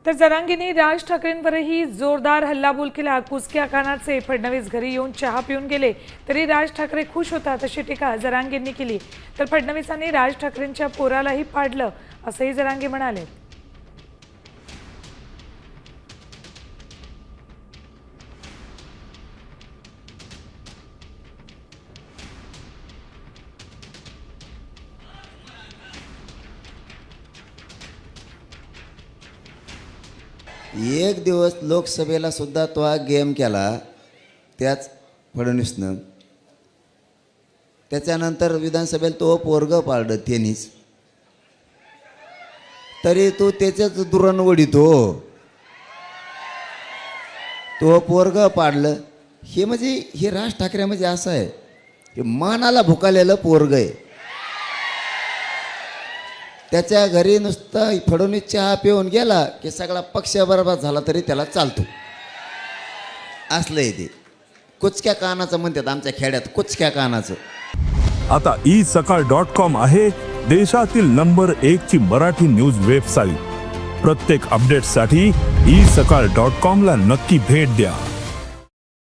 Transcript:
तर जरांगेने राज ठाकरेंवरही जोरदार हल्लाबोल केला। कुचक्या कानाचे फडणवीस घरी येऊन चहा पिऊन गेले तरी राज ठाकरे खुश होतात अशी टीका जरांगेंनी केली। तर फडणवीसांनी राज ठाकरेंच्या पोरालाही पाडलं असंही जरांगे म्हणाले। एक दिवस लोकसभेला सुद्धा तो हा गेम केला त्याच फडणवीसनं। त्याच्यानंतर विधानसभेला तो पोरगं पाळलं त्यांनीच, तरी तो त्याच्याच दुरण वडितो। तो पोरगं पाडलं हे म्हणजे हे राज ठाकरे म्हणजे असं आहे, हे मानाला भुकालेलं पोरग आहे। त्याच्या घरी नुसतं फडणवीस चहा पिऊन गेला की सगळा पक्ष बरबाद झाला तरी त्याला चालतो, असलं आहे ते। कुचक्या कानाचं म्हणतात आमच्या खेड्यात, कुचक्या कानाचं। आता isakal.com आहे देशातील नंबर 1 ची मराठी न्यूज वेबसाईट। प्रत्येक अपडेटसाठी isakal.com ला नक्की भेट द्या।